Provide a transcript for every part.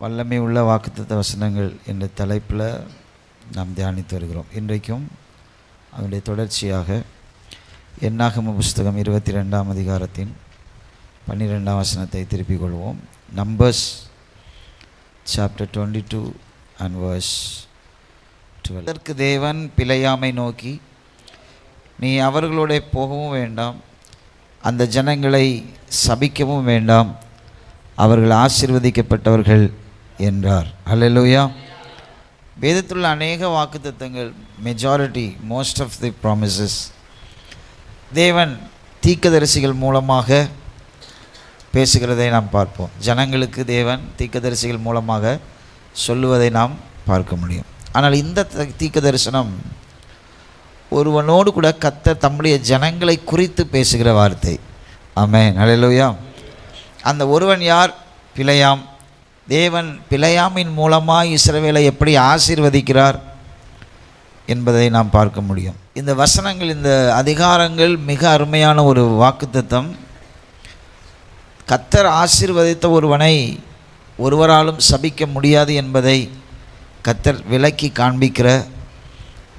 வல்லமை உள்ள வாக்குத்தத்த வசனங்கள் என்ற தலைப்பில் நாம் தியானித்து வருகிறோம். இன்றைக்கும் அதனுடைய தொடர்ச்சியாக என்னாகம புஸ்தகம் 22ஆம் அதிகாரத்தின் 12ஆம் வசனத்தை திருப்பிக் கொள்வோம். Numbers chapter 22 and verse 12. அதற்கு தேவன் பிலேயாமை நோக்கி, நீ அவர்களோட போகவும் வேண்டாம், அந்த ஜனங்களை சபிக்கவும் வேண்டாம், அவர்கள் ஆசீர்வதிக்கப்பட்டவர்கள் என்றார். அல்லேலூயா. வேதத்துள்ள அநேக வாக்குத்தத்தங்கள், majority, most of the promises தேவன் தீர்க்கதரிசிகள் மூலமாக பேசுகிறதை நாம் பார்ப்போம். ஜனங்களுக்கு தேவன் தீர்க்கதரிசிகள் மூலமாக சொல்லுவதை நாம் பார்க்க முடியும். ஆனால் இந்த தீர்க்க தரிசனம் ஒருவனோடு கூட கர்த்தர் தம்முடைய ஜனங்களை குறித்து பேசுகிற வார்த்தை. ஆமென், அல்லேலூயா. அந்த ஒருவன் யார்? பிலேயாம். தேவன் பிலேயாமின் மூலமாக இஸ்ரவேலை எப்படி ஆசீர்வதிக்கிறார் என்பதை நாம் பார்க்க முடியும். இந்த வசனங்கள், இந்த அதிகாரங்கள் மிக அருமையான ஒரு வாக்குத்தத்தம். கர்த்தர் ஆசீர்வதித்த ஒருவனை ஒருவராலும் சபிக்க முடியாது என்பதை கர்த்தர் விளக்கி காண்பிக்கிற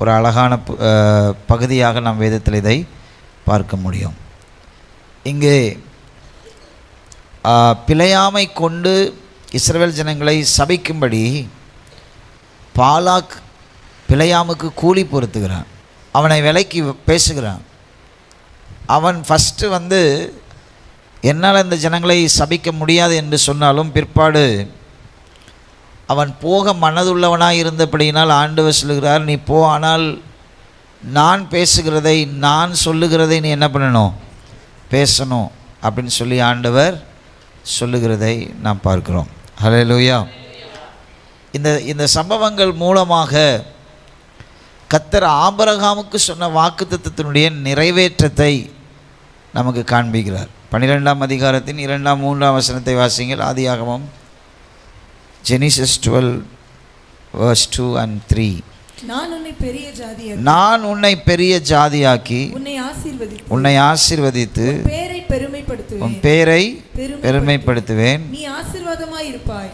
ஒரு அழகான பகுதியாக நாம் வேதத்தில் இதை பார்க்க முடியும். இங்கே பிலேயாமை கொண்டு இஸ்ரவேல் ஜனங்களை சபிக்கும்படி பாலாக் பிலேயாமுக்கு கூலி பொருத்துகிறான். அவனை விலைக்கு பேசுகிறான். அவன் ஃபஸ்ட்டு என்னால் இந்த ஜனங்களை சபிக்க முடியாது என்று சொன்னாலும் பிற்பாடு அவன் போக மனதுள்ளவனாக இருந்தபடியினால் ஆண்டவர் சொல்லுகிறார், நீ போ, ஆனால் நான் பேசுகிறதை, நான் சொல்லுகிறதை நீ என்ன பண்ணணும்? பேசணும் அப்படின்னு சொல்லி ஆண்டவர் சொல்லுகிறதை நாம் பார்க்கிறோம். ஹல்லேலூயா. இந்த சம்பவங்கள் மூலமாக கர்த்தர் ஆபிரகாமுக்கு சொன்ன வாக்குத்தத்தத்தினுடைய நிறைவேற்றத்தை நமக்கு காண்பிக்கிறார். 12ஆம் அதிகாரத்தின் 2ஆம் 3ஆம் வசனத்தை வாசிங்கள். ஆதியாகமம் Genesis 12 verse 2 and 3. நான் உன்னை பெரிய ஜாதியாக்கி உன்னை ஆசீர்வதித்து உன் பெயரை பெருமைப்படுத்துவேன். நீ ஆசீர்வாதமாய் இருப்பாய்.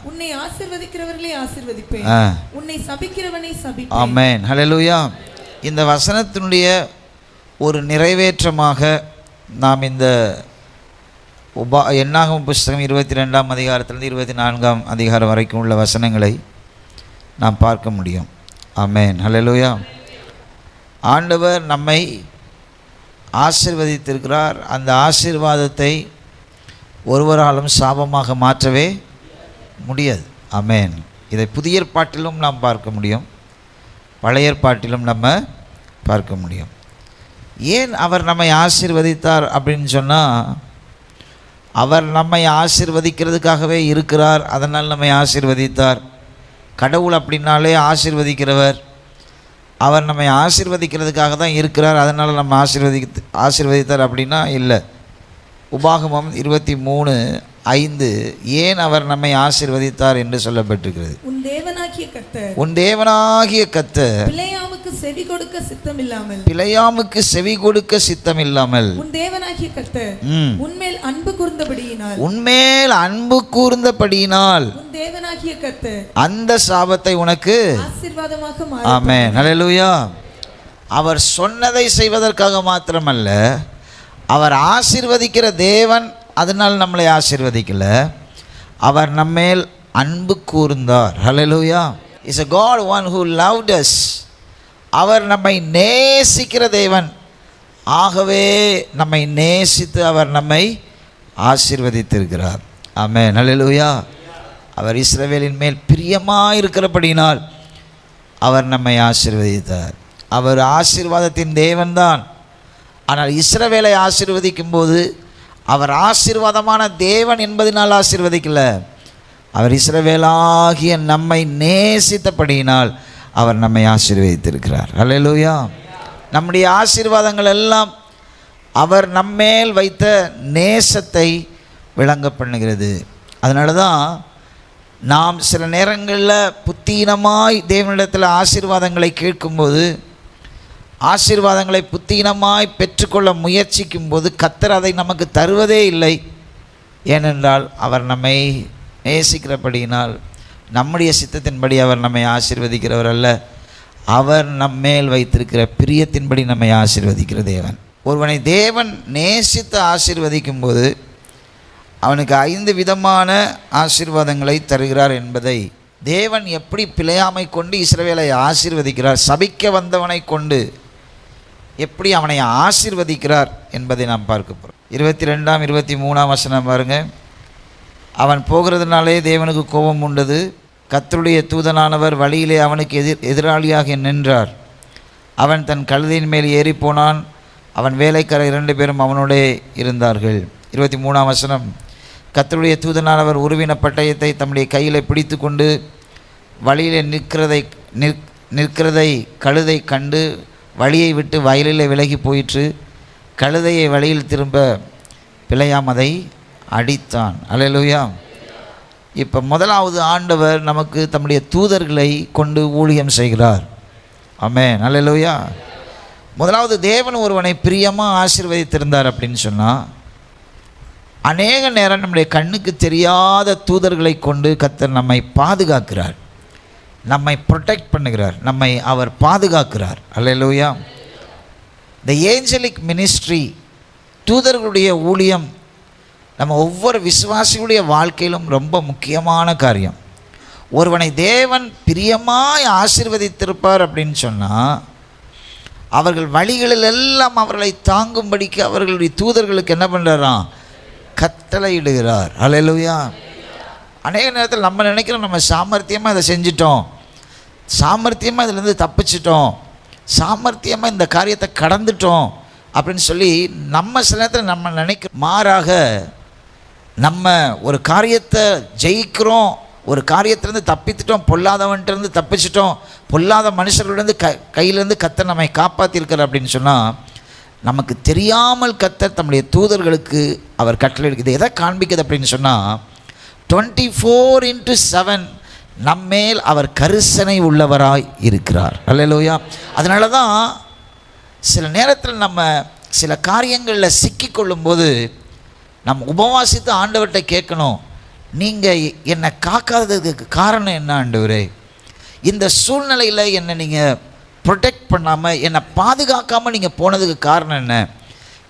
உன்னை ஆசீர்வதிக்கிறவர்களை ஆசீர்வதிப்பேன், உன்னை சபிக்கிறவனை சபிப்பேன். ஆமென், ஹல்லேலூயா. இந்த வசனத்தினுடைய ஒரு நிறைவேற்றமாக நாம் இந்த என்னாகம புஸ்தகம் 22ஆம் அதிகாரத்திலிருந்து 24ஆம் அதிகாரம் வரைக்கும் உள்ள வசனங்களை நாம் பார்க்க முடியும். ஆமென், ஹல்லேலூயா. ஆண்டவர் நம்மை ஆசீர்வதித்திருக்கிறார். அந்த ஆசீர்வாதத்தை ஒருவராலும் சாபமாக மாற்றவே முடியாது. ஆமென். இதை புதிய ஏற்பாட்டிலும் நாம் பார்க்க முடியும், பழைய ஏற்பாட்டிலும் நம்ம பார்க்க முடியும். ஏன் அவர் நம்மை ஆசீர்வதித்தார் அப்படின்னு சொன்னால், அவர் நம்மை ஆசீர்வதிக்கிறதுக்காகவே இருக்கிறார், அதனால் நம்மை ஆசீர்வதித்தார். கடவுள் அப்படின்னாலே ஆசீர்வதிக்கிறவர். அவர் நம்மை ஆசீர்வதிக்கிறதுக்காக தான் இருக்கிறார், அதனால் நம்ம ஆசீர்வதித்தார் அப்படின்னா இல்லை. உபாகமம் 23:5 ஏன் அவர் நம்மை ஆசீர்வதித்தார் என்று சொல்லப்பட்டிருக்கிறது. உன் தேவனாகிய கர்த்தர் பிலேயாமுக்கு செவி கொடுக்க சித்தமில்லாமல் உன் தேவனாகிய கர்த்தர் உன்மேல் அன்பு கூர்ந்தபடியினால் உன் தேவனாகிய கர்த்தர் அந்த சாபத்தை உனக்கு ஆசீர்வாதமாக மாற்ற. ஆமென், ஹல்லேலூயா. அவர் சொன்னதை செய்வதற்காக மாத்திரமல்ல, அவர் ஆசீர்வதிக்கிற தேவன், அதனால் நம்மளை ஆசீர்வதிக்கல, அவர் நம்மேல் அன்பு கூர்ந்தார். Hallelujah. Is a God one who loved us. அவர் நம்மை நேசிக்கிற தேவன். ஆகவே நம்மை நேசித்து அவர் நம்மை ஆசீர்வதித்திருக்கிறார். ஆமென், ஹல்லேலூயா. அவர் இஸ்ரவேலின் மேல் பிரியமாக இருக்கிறபடினால் அவர் நம்மை ஆசீர்வதித்தார். அவர் ஆசீர்வாதத்தின் தேவன்தான். ஆனால் இஸ்ரவேலை ஆசீர்வதிக்கும் போது அவர் ஆசீர்வாதமான தேவன் என்பதனால் ஆசீர்வதிக்கல, அவர் இஸ்ரவேலாகிய நம்மை நேசித்தபடியினால் அவர் நம்மை ஆசீர்வதித்திருக்கிறார். அல்லேலூயா. நம்முடைய ஆசீர்வாதங்கள் எல்லாம் அவர் நம்மேல் வைத்த நேசத்தை விளங்க பண்ணுகிறது. அதனால தான் நாம் சில நேரங்களில் புத்தீனமாய் தேவனிடத்தில் ஆசீர்வாதங்களை கேட்கும்போது, ஆசீர்வாதங்களை புத்தீனமாய் பெற்றுக்கொள்ள முயற்சிக்கும் போது கர்த்தர் அதை நமக்கு தருவதே இல்லை. ஏனென்றால் அவர் நம்மை நேசிக்கிறபடியினால் நம்முடைய சித்தத்தின்படி அவர் நம்மை ஆசீர்வதிக்கிறவர் அல்ல, அவர் நம்மேல் வைத்திருக்கிற பிரியத்தின்படி நம்மை ஆசீர்வதிக்கிற தேவன். ஒருவனை தேவன் நேசித்து ஆசீர்வதிக்கும் போது அவனுக்கு 5 விதமான ஆசீர்வாதங்களை தருகிறார் என்பதை தேவன் எப்படி பிழையாமை கொண்டு இஸ்ரவேலை ஆசீர்வதிக்கிறார், சபிக்க வந்தவனை கொண்டு எப்படி அவனை ஆசீர்வதிக்கிறார் என்பதை நாம் பார்க்க போகிறோம். 22ஆம் 23ஆம் வசனம் பாருங்கள். அவன் போகிறதுனாலே தேவனுக்கு கோபம் உண்டது. கர்த்தருடைய தூதனானவர் வழியிலே அவனுக்கு எதிராளியாக நின்றார். அவன் தன் கழுதையின் மேல் ஏறி போனான். அவன் வேலைக்காரர் 2 பேரும் அவனோடே இருந்தார்கள். 23ஆம் வசனம். கர்த்தருடைய தூதனானவர் உருவின பட்டயத்தை தம்முடைய கையில் பிடித்து கொண்டு வழியிலே நிற்கிறதை கழுதை கண்டு வழியை விட்டு வயலில் விலகி போயிற்று. கழுதையை வழியில் திரும்ப பிழையாம் அதை அடித்தான். அல்லேலூயா. இப்போ முதலாவது ஆண்டவர் நமக்கு தம்முடைய தூதர்களை கொண்டு ஊழியம் செய்கிறார். ஆமென். அல்லேலூயா. முதலாவது தேவன் ஒருவனை பிரியமாக ஆசீர்வதித்திருந்தார் அப்படின்னு சொன்னால், அநேக நேரம் நம்முடைய கண்ணுக்கு தெரியாத தூதர்களை கொண்டு கர்த்தர் நம்மை பாதுகாக்கிறார், நம்மை ப்ரொடெக்ட் பண்ணுகிறார், நம்மை அவர் பாதுகாக்கிறார். அல்லேலூயா. த ஏஞ்சலிக் மினிஸ்ட்ரி, தூதர்களுடைய ஊழியம் நம்ம ஒவ்வொரு விசுவாசிகளுடைய வாழ்க்கையிலும் ரொம்ப முக்கியமான காரியம். ஒருவனை தேவன் பிரியமாய் ஆசீர்வதித்திருப்பார் அப்படின்னு சொன்னால், அவர்கள் வழிகளில் எல்லாம் அவர்களை தாங்கும்படிக்கு அவர்களுடைய தூதர்களுக்கு என்ன பண்ணுறாராம், கட்டளையிடுகிறார். அல்லேலூயா. அநேக நேரத்தில் நம்ம நினைக்கிறோம் நம்ம சாமர்த்தியமாக இதை செஞ்சிட்டோம், சாமர்த்தியமாக இதிலேருந்து தப்பிச்சிட்டோம், சாமர்த்தியமாக இந்த காரியத்தை கடந்துட்டோம் அப்படின்னு சொல்லி நம்ம சில நேரத்தில் நம்ம நினைக்கிறோம். மாறாக நம்ம ஒரு காரியத்தை ஜெயிக்கிறோம், ஒரு காரியத்திலேருந்து தப்பித்துட்டோம், பொல்லாதவன்கிட்டருந்து தப்பிச்சிட்டோம், பொல்லாத மனுஷர்களேருந்து கையிலேருந்து கர்த்தர் நம்மை காப்பாற்றிருக்கிறார் அப்படின்னு சொன்னால், நமக்கு தெரியாமல் கர்த்தர் தம்முடைய தூதர்களுக்கு அவர் கட்டளை எடுக்குது. எதை காண்பிக்குது அப்படின்னு சொன்னால், 24/7 நம்மேல் அவர் கரிசனை உள்ளவராய் இருக்கிறார். அல்லேலூயா. அதனால தான் சில நேரத்தில் நம்ம சில காரியங்களில் சிக்கிக்கொள்ளும்போது நம்ம உபவாசித்து ஆண்டவர்கிட்ட கேட்கணும், நீங்கள் என்னை காக்காததுக்கு காரணம் என்ன ஆண்டவரே? இந்த சூழ்நிலையில் என்னை நீங்கள் ப்ரொடெக்ட் பண்ணாமல், என்னை பாதுகாக்காமல் நீங்கள் போனதுக்கு காரணம் என்ன?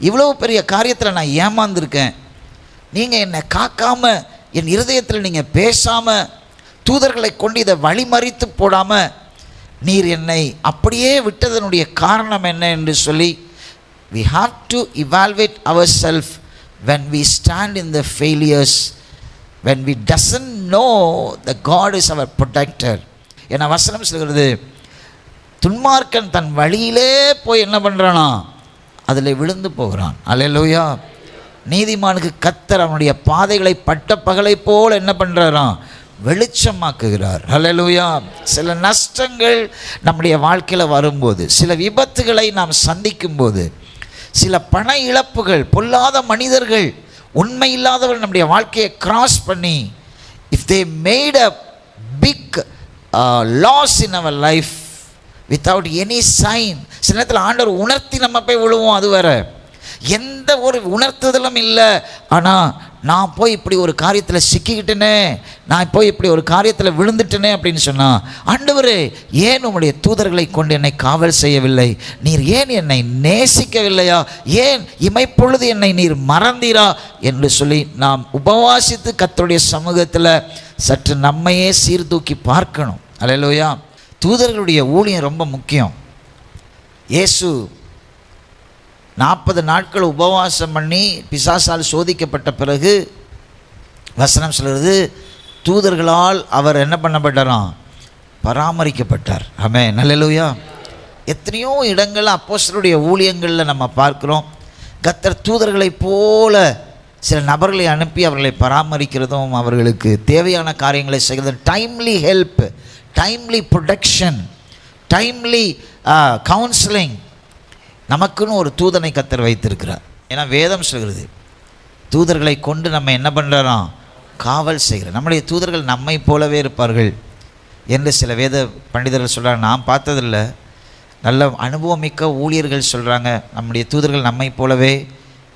இவ்வளோ பெரிய காரியத்தில் நான் ஏமாந்துருக்கேன், நீங்கள் என்னை காக்காமல், என் இருதயத்தில் நீங்கள் பேசாமல், தூதர்களை கொண்டு இதை வழிமறித்து போடாமல் நீர் என்னை அப்படியே விட்டதனுடைய காரணம் என்ன என்று சொல்லி we have to evaluate ourselves when we stand in the failures, when we doesn't know that God is our protector. ஏன்னா வசனம் சொல்கிறது, துன்மார்க்கன் தன் வழியிலே போய் என்ன பண்ணுறானா, அதில் விழுந்து போகிறான். அல்லேலூயா. நீதிமானுக்கு கர்த்தர் அவனுடைய பாதைகளை பட்ட பகலை போல் என்ன பண்ணுறாராம், வெளிச்சமாக்குகிறார். அல்லேலூயா. சில நஷ்டங்கள் நம்முடைய வாழ்க்கையில் வரும்போது, சில விபத்துகளை நாம் சந்திக்கும்போது, சில பண இழப்புகள், பொல்லாத மனிதர்கள், உண்மை இல்லாதவர்கள் நம்முடைய வாழ்க்கையை கிராஸ் பண்ணி, if they made a big loss in our life without any sign, சில நேரத்தில் ஆண்டவர் உணர்த்தி நம்ம போய் விழுவோம். அது வேற, எந்த ஒரு உணர்த்துதலும் இல்லை. ஆனால் நான் போய் இப்படி ஒரு காரியத்தில் சிக்கிக்கிட்டேனே, நான் போய் இப்படி ஒரு காரியத்தில் விழுந்துட்டேனே அப்படின்னு சொன்னால், ஆண்டவரே ஏன் உம்முடைய தூதர்களை கொண்டு என்னை காவல் செய்யவில்லை? நீர் ஏன் என்னை நேசிக்கவில்லையா? ஏன் இமைப்பொழுது என்னை நீர் மறந்தீரா என்று சொல்லி நாம் உபவாசித்து கர்த்தருடைய சமூகத்தில் சற்று நம்மையே சீர்தூக்கி பார்க்கணும். அல்லேலூயா. தூதர்களுடைய ஊழியம் ரொம்ப முக்கியம். இயேசு 40 நாட்கள் உபவாசம் பண்ணி பிசாசால் சோதிக்கப்பட்ட பிறகு வசனம் சொல்கிறது, தூதர்களால் அவர் என்ன பண்ணப்பட்டாராம், பராமரிக்கப்பட்டார். ஆமென். அல்லேலூயா. எத்தனையோ இடங்களில் அப்போஸ்தலருடைய ஊழியங்களில் நம்ம பார்க்குறோம், கர்த்தர் தூதர்களைப் போல சில நபர்களை அனுப்பி அவர்களை பராமரிக்கிறதும், அவர்களுக்கு தேவையான காரியங்களை செய்கிறதும், timely help, timely protection, timely counselling. நமக்குன்னு ஒரு தூதனை கர்த்தர் வைத்திருக்கிறார். ஏன்னா வேதம் சொல்கிறது, தூதர்களை கொண்டு நம்ம என்ன பண்ணுறோம், காவல் செய்கிறோம். நம்முடைய தூதர்கள் நம்மை போலவே இருப்பார்கள் என்று சில வேத பண்டிதர்கள் சொல்கிறாங்க. நான் பார்த்ததில்லை, நல்ல அனுபவமிக்க ஊழியர்கள் சொல்கிறாங்க, நம்முடைய தூதர்கள் நம்மை போலவே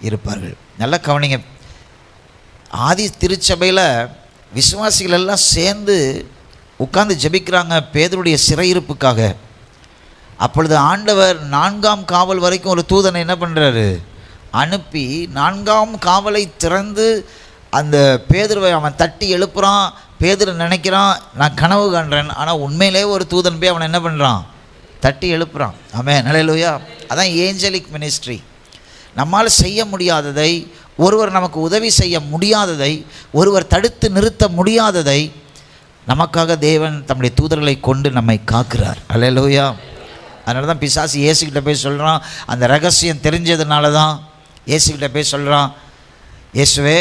இருப்பார்கள். நல்ல கவனிங்க. ஆதி திருச்சபையில் விசுவாசிகள் எல்லாம் சேர்ந்து உட்கார்ந்து ஜெபிக்கிறாங்க பேதுருடைய சிறையிருப்புக்காக. அப்பொழுது ஆண்டவர் 4ஆம் காவல் வரைக்கும் ஒரு தூதனை என்ன பண்ணுறாரு, அனுப்பி 4ஆம் காவலை திறந்து அந்த பேதுருவை அவன் தட்டி எழுப்புறான். பேதுரு நினைக்கிறான் நான் கனவு காண்றேன், ஆனால் உண்மையிலே ஒரு தூதன் போய் அவனை என்ன பண்ணுறான், தட்டி எழுப்புறான். ஆமென், ஹல்லேலூயா. அதான் ஏஞ்சலிக் மினிஸ்ட்ரி. நம்மால் செய்ய முடியாததை, ஒருவர் நமக்கு உதவி செய்ய முடியாததை, ஒருவர் தடுத்து நிறுத்த முடியாததை நமக்காக தேவன் தம்முடைய தூதர்களை கொண்டு நம்மை காக்கிறார். ஹல்லேலூயா. அதனால தான் பிசாசு இயேசுக்கிட்ட போய் சொல்கிறான், அந்த ரகசியம் தெரிஞ்சதுனால தான் இயேசுக்கிட்ட போய் சொல்கிறான், இயேசுவே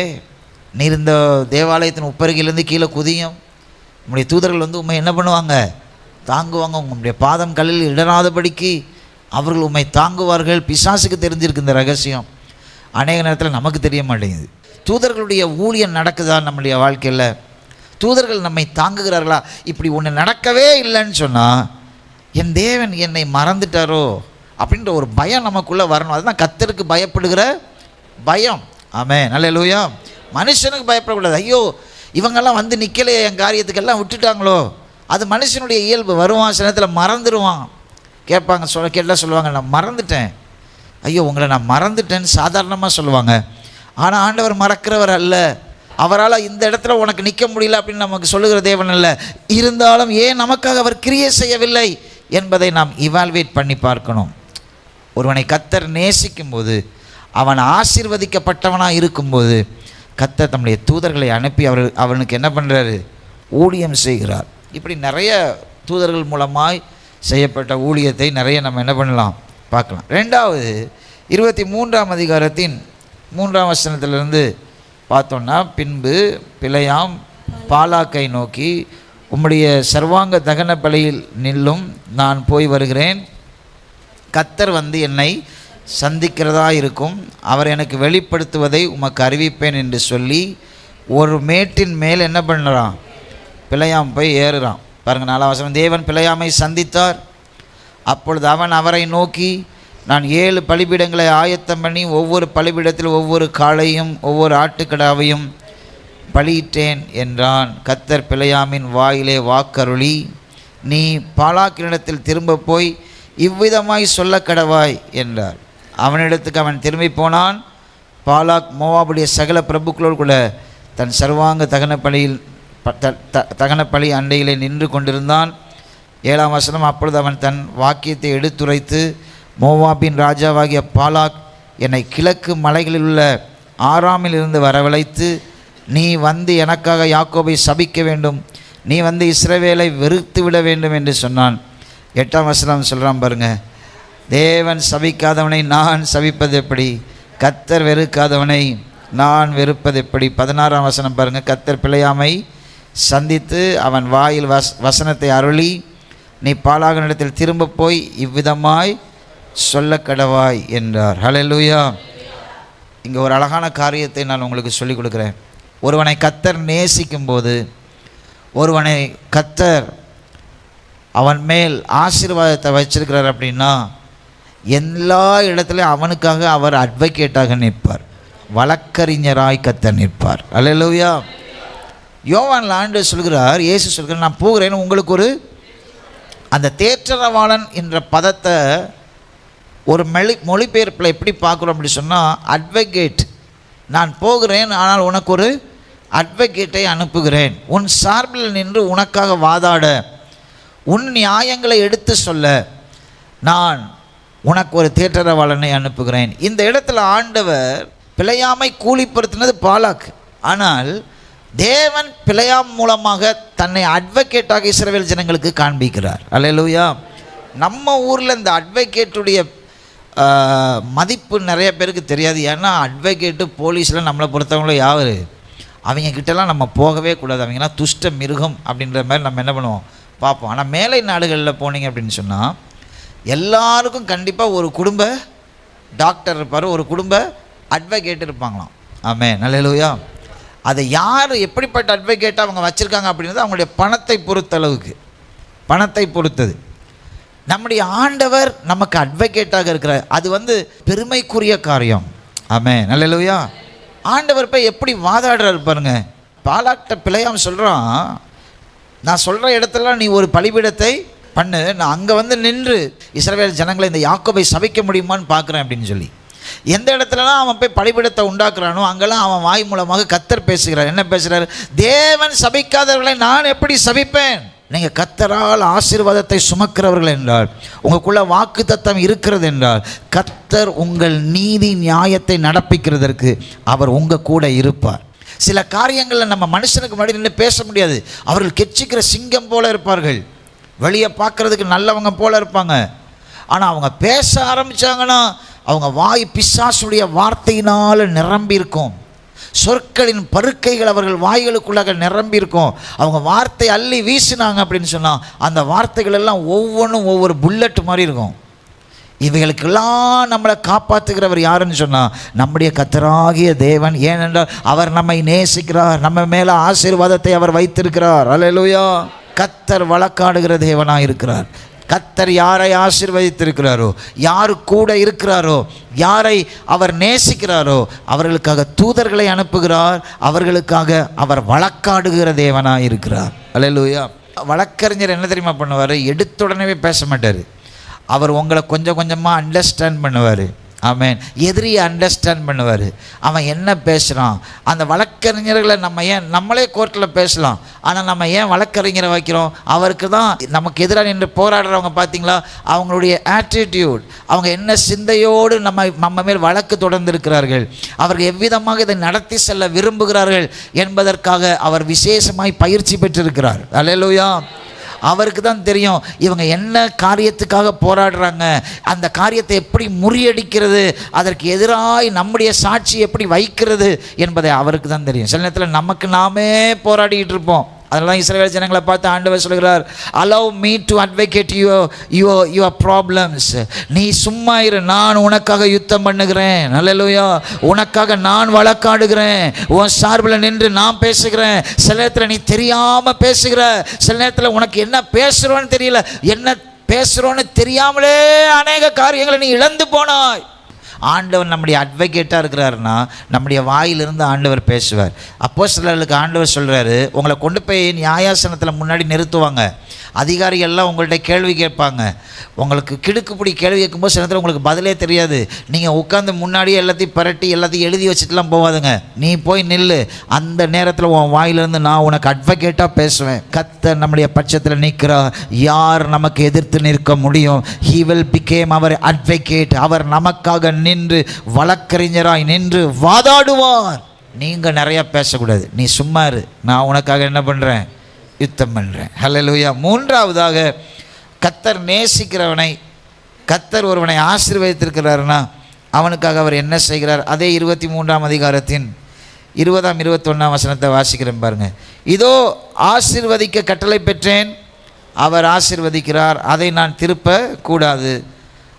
நீர் இந்த தேவாலயத்தின் உப்பருகிலேருந்து கீழே குதியும், உங்களுடைய தூதர்கள் வந்து உண்மை என்ன பண்ணுவாங்க, தாங்குவாங்க, உங்களுடைய பாதம் கல்லில் இடராதபடிக்கு அவர்கள் உண்மை தாங்குவார்கள். பிசாசுக்கு தெரிஞ்சிருக்கு இந்த ரகசியம், அநேக நேரத்தில் நமக்கு தெரிய மாட்டேங்குது. தூதர்களுடைய ஊழியம் நடக்குதா நம்முடைய வாழ்க்கையில்? தூதர்கள் நம்மை தாங்குகிறார்களா? இப்படி ஒன்று நடக்கவே இல்லைன்னு சொன்னால் என் தேவன் என்னை மறந்துட்டாரோ அப்படின்ற ஒரு பயம் நமக்குள்ளே வரணும். அதுதான் கர்த்தருக்கு பயப்படுகிற பயம். ஆமென், ஹல்லேலூயா. மனுஷனுக்கு பயப்படக்கூடாது. ஐயோ இவங்கெல்லாம் வந்து நிற்கலையே, என் காரியத்துக்கெல்லாம் விட்டுட்டாங்களோ, அது மனுஷனுடைய இயல்பு. வருவான், சில நேரத்தில் மறந்துடுவான். கேட்பாங்க, கேட்டால் சொல்லுவாங்க நான் மறந்துட்டேன். ஐயோ உங்களை நான் மறந்துட்டேன்னு சாதாரணமாக சொல்லுவாங்க. ஆனால் ஆண்டவர் மறக்கிறவர் அல்ல. அவரால் இந்த இடத்துல உனக்கு நிற்க முடியல அப்படின்னு நமக்கு சொல்லுகிற தேவன் அல்ல. இருந்தாலும் ஏன் நமக்காக அவர் கிரியை செய்யவில்லை என்பதை நாம் இவால்வேட் பண்ணி பார்க்கணும். ஒருவனை கர்த்தர் நேசிக்கும் போது, அவன் ஆசீர்வதிக்கப்பட்டவனாக இருக்கும்போது, கர்த்தர் தம்முடைய தூதர்களை அனுப்பி அவனுக்கு என்ன பண்ணுறாரு, ஊழியம் செய்கிறார். இப்படி நிறைய தூதர்கள் மூலமாய் செய்யப்பட்ட ஊழியத்தை நிறைய நம்ம என்ன பண்ணலாம், பார்க்கலாம். 2வது 23ஆம் அதிகாரத்தின் 3ஆம் வசனத்திலிருந்து பார்த்தோன்னா, பின்பு பிலேயாம் பாலாக்கை நோக்கி, உம்முடைய சர்வாங்க தகன பலியில் நில்லும், நான் போய் வருகிறேன். கர்த்தர் வந்து என்னை சந்திக்கிறதா இருக்கும், அவர் எனக்கு வெளிப்படுத்துவதை உமக்கு அறிவிப்பேன் என்று சொல்லி ஒரு மேட்டின் மேல் என்ன பண்ணுறான், பிலேயாம் போய் ஏறுறான். பாருங்கள் 4ஆம் வசனம். தேவன் பிலேயாமை சந்தித்தார். அப்பொழுது அவன் அவரை நோக்கி, நான் 7 பலிபீடங்களை ஆயத்தம் பண்ணி ஒவ்வொரு பலிபீடத்தில் ஒவ்வொரு காளையும் ஒவ்வொரு ஆட்டுக்கடாவையும் பலியிட்டேன் என்றான். கர்த்தர் பிலேயாமின் வாயிலே வாக்கருளி, நீ பாலாக்கினிடத்தில் திரும்ப போய் இவ்விதமாய் சொல்ல கடவாய் என்றார். அவனிடத்துக்கு அவன் திரும்பி போனான். பாலாக் மோவாபுடைய சகல பிரபுக்களோடு கூட தன் சர்வாங்க தகனப்பலி அண்டையிலே நின்று கொண்டிருந்தான். 7ஆம் வசனம். அப்பொழுது அவன் தன் வாக்கியத்தை எடுத்துரைத்து, மோவாபின் ராஜாவாகிய பாலாக் என்னை கிழக்கு மலைகளில் உள்ள ஆராமில் இருந்து வரவழைத்து, நீ வந்து எனக்காக யாக்கோபை சபிக்க வேண்டும், நீ வந்து இஸ்ரவேலை வெறுத்து விட வேண்டும் என்று சொன்னான். 8ஆம் வசனம் சொல்கிறான் பாருங்க, தேவன் சபிக்காதவனை நான் சபிப்பது எப்படி, கர்த்தர் வெறுக்காதவனை நான் வெறுப்பது எப்படி. 16ஆம் வசனம் பாருங்கள். கர்த்தர் பிலேயாமை சந்தித்து அவன் வாயில் வசனத்தை அருளி, நீ பாலாகனிடத்தில் திரும்ப போய் இவ்விதமாய் சொல்ல கடவாய் என்றார். ஹல்லேலூயா. இங்கே ஒரு அழகான காரியத்தை நான் உங்களுக்கு சொல்லிக் கொடுக்குறேன். ஒருவனை கர்த்தர் நேசிக்கும் போது, ஒருவனை கர்த்தர் அவன் மேல் ஆசீர்வாதத்தை வச்சிருக்கிறார் அப்படின்னா, எல்லா இடத்துலையும் அவனுக்காக அவர் அட்வொகேட்டாக நிற்பார், வழக்கறிஞராய் கர்த்தர் நிற்பார். ஹல்லேலூயா. யோவான் ஆண்டவர் சொல்கிறார், இயேசு சொல்கிறார், நான் போகிறேன்னு உங்களுக்கு ஒரு, அந்த தேற்றரவாளன் என்ற பதத்தை ஒரு மொழிபெயர்ப்பில் எப்படி பார்க்குறோம் அப்படி சொன்னால், அட்வொகேட். நான் போகிறேன், ஆனால் உனக்கு ஒரு அட்வொகேட்டை அனுப்புகிறேன், உன் சார்பில் நின்று உனக்காக வாதாட, உன் நியாயங்களை எடுத்து சொல்ல நான் உனக்கு ஒரு தேற்றரவாளனை அனுப்புகிறேன். இந்த இடத்துல ஆண்டவர் பிலேயாமை கூலிப்படுத்தினது பாலாக். ஆனால் தேவன் பிலேயாம் மூலமாக தன்னை அட்வொகேட்டாக இஸ்ரவேல் ஜனங்களுக்கு காண்பிக்கிறார். அல்லேலூயா. நம்ம ஊரில் இந்த அட்வொகேட்டுடைய மதிப்பு நிறைய பேருக்கு தெரியாது. ஏன்னா அட்வொகேட்டு போலீஸில் நம்மளை பொறுத்தவங்களும் யார், அவங்க கிட்டலாம் நம்ம போகவே கூடாது, அவங்கலாம் துஷ்ட மிருகம் அப்படின்ற மாதிரி நம்ம என்ன பண்ணுவோம், பார்ப்போம். ஆனால் மேலை நாடுகளில் போனீங்க அப்படின்னு சொன்னால் எல்லாருக்கும் கண்டிப்பாக ஒரு குடும்ப டாக்டர் இருப்பார், ஒரு குடும்ப அட்வொகேட் இருப்பாங்களாம். ஆமென், அல்லேலூயா. அதை யார் எப்படிப்பட்ட அட்வொகேட்டாக அவங்க வச்சுருக்காங்க அப்படின்றது அவங்களுடைய பணத்தை பொறுத்தளவுக்கு, பணத்தை பொறுத்தது. நம்முடைய ஆண்டவர் நமக்கு அட்வொகேட்டாக இருக்கிறார். அது பெருமைக்குரிய காரியம். ஆமென், அல்லேலூயா. ஆண்டவர் போய் எப்படி வாதாடுறாரு பாருங்க. பாலாக்ட பிழையாம் சொல்கிறான், நான் சொல்கிற இடத்துல நீ ஒரு பலிபீடத்தை பண்ணு, நான் அங்கே வந்து நின்று இஸ்ரவேல் ஜனங்களை இந்த யாக்கோபை சபிக்க முடியுமான்னு பார்க்குறேன் அப்படின்னு சொல்லி. எந்த இடத்துலலாம் அவன் போய் பலிபீடத்தை உண்டாக்குறானோ அங்கெல்லாம் அவன் வாய் மூலமாக கர்த்தர் பேசுகிறார். என்ன பேசுகிறார்? தேவன் சபிக்காதவர்களை நான் எப்படி சபிப்பேன்? நீங்கள் கர்த்தரால் ஆசீர்வாதத்தை சுமக்கிறவர்கள் என்றால், உங்களுக்குள்ள வாக்கு தத்தம் இருக்கிறது என்றால், கர்த்தர் உங்கள் நீதி நியாயத்தை நடப்பிக்கிறதற்கு அவர் உங்கள் கூட இருப்பார். சில காரியங்களில் நம்ம மனுஷனுக்கு முன்னாடி நின்று பேச முடியாது. அவர்கள் கெச்சிக்கிற சிங்கம் போல இருப்பார்கள், வெளியே பார்க்குறதுக்கு நல்லவங்க போல இருப்பாங்க. ஆனால் அவங்க பேச ஆரம்பித்தாங்கன்னா அவங்க வாய் பிசாசுடைய வார்த்தையினால் நிரம்பி இருக்கும். சொற்களின் பருக்கைகள் அவர்கள் வாய்களுக்குள்ளாக நிரம்பி இருக்கும். அவங்க வார்த்தை அள்ளி வீசினாங்க அப்படின்னு சொன்னால் அந்த வார்த்தைகள் எல்லாம் ஒவ்வொன்றும் ஒவ்வொரு புல்லட் மாதிரி இருக்கும். இவைகளுக்கெல்லாம் நம்மளை காப்பாற்றுகிறவர் யாருன்னு சொன்னால் நம்முடைய கர்த்தராகிய தேவன். ஏனென்றால் அவர் நம்மை நேசிக்கிறார், நம்ம மேலே ஆசீர்வாதத்தை அவர் வைத்திருக்கிறார். அல்லேலூயா. கர்த்தர் வழக்காடுகிற தேவனாக இருக்கிறார். கர்த்தர் யாரை ஆசீர்வதித்திருக்கிறாரோ, யாரு கூட இருக்கிறாரோ, யாரை அவர் நேசிக்கிறாரோ அவர்களுக்காக தூதர்களை அனுப்புகிறார். அவர்களுக்காக அவர் வழக்காடுகிற தேவனாக இருக்கிறார். அல்லேலூயா. வழக்கறிஞர் என்ன தெரியுமா பண்ணுவார்? எடுத்த உடனே பேச மாட்டார். அவர் உங்களை கொஞ்சம் கொஞ்சமாக அண்டர்ஸ்டாண்ட் பண்ணுவார். ஆமென். எதிரியை அண்டர்ஸ்டாண்ட் பண்ணுவார். அவன் என்ன பேசுகிறான். அந்த வழக்கறிஞர்களை நம்மளே கோர்ட்டில் பேசலாம். ஆனால் நம்ம ஏன் வழக்கறிஞரை வைக்கிறோம்? அவருக்கு தான் நமக்கு எதிராக நின்று போராடுறவங்க பார்த்தீங்களா, அவங்களுடைய ஆட்டிடியூட், அவங்க என்ன சிந்தையோடு நம்ம மேல் வழக்கு தொடர்ந்து இருக்கிறார்கள், அவர்கள் எவ்விதமாக இதை நடத்தி செல்ல விரும்புகிறார்கள் என்பதற்காக அவர் விசேஷமாய் பயிற்சி பெற்றிருக்கிறார். அல்லேலூயா. அவருக்கு தான் தெரியும் இவங்க என்ன காரியத்துக்காக போராடுறாங்க, அந்த காரியத்தை எப்படி முறியடிக்கிறது, அதற்கு எதிராக நம்முடைய சாட்சி எப்படி வைக்கிறது என்பதை அவருக்கு தான் தெரியும். சில நேரத்தில் நமக்கு நாமே போராடிக்கிட்டு இருப்போம். அதெல்லாம் இஸ்ரவேல் ஜனங்களை பார்த்து ஆண்டவர் சொல்கிறார், allow me to advocate your problems. நீ சும்மா இரு, நான் உனக்காக யுத்தம் பண்ணுகிறேன். அல்லேலூயா. உனக்காக நான் வழக்காடுகிறேன், உன் சார்பில் நின்று நான் பேசுகிறேன். சில நேரத்தில் நீ தெரியாமல் பேசுகிற, சில நேரத்தில் உனக்கு என்ன பேசுகிறோன்னு தெரியல, என்ன பேசுகிறோன்னு தெரியாமலே அநேக காரியங்களை நீ இழந்து போனாய். ஆண்டவர் நம்முடைய அட்வொகேட்டாக இருக்கிறாருன்னா நம்முடைய வாயிலிருந்து ஆண்டவர் பேசுவார். அப்போஸ்தலர்களுக்கு ஆண்டவர் சொல்கிறாரு, உங்களை கொண்டு போய் நியாயாசனத்தில் முன்னாடி நிறுத்துவாங்க, அதிகாரிகள்லாம் உங்கள்கிட்ட கேள்வி கேட்பாங்க. உங்களுக்கு கிடுக்குப்பிடி கேள்வி கேட்கும்போது சில நேரத்தில் உங்களுக்கு பதிலே தெரியாது. நீங்கள் உட்காந்து முன்னாடியே எல்லாத்தையும் பரட்டி எல்லாத்தையும் எழுதி வச்சுட்டுலாம் போகாதுங்க. நீ போய் நில்லு. அந்த நேரத்தில் உன் வாயிலிருந்து நான் உனக்கு அட்வொகேட்டாக பேசுவேன். கர்த்தர் நம்முடைய பட்சத்தில் நிற்கிறார், யார் நமக்கு எதிர்த்து நிற்க முடியும்? He will become our advocate. அவர் நமக்காக நின்று வழக்கறிஞராய் நின்று வாதாடுவார். நீங்கள் நிறையா பேசக்கூடாது, நீ சும்மா இரு, நான் உனக்காக என்ன பண்ணுறேன்? யுத்தம் பண்ணுறேன். ஹல்லேலூயா. மூன்றாவதாக, கர்த்தர் நேசிக்கிறவனை, கர்த்தர் ஒருவனை ஆசீர்வதித்திருக்கிறார்னா அவனுக்காக அவர் என்ன செய்கிறார்? அதே 23ஆம் அதிகாரத்தின் 20ஆம் 21ஆம் வசனத்தை வாசிக்கிறேன் பாருங்கள். இதோ ஆசீர்வதிக்க கட்டளை பெற்றேன், அவர் ஆசீர்வதிக்கிறார், அதை நான் திருப்ப கூடாது.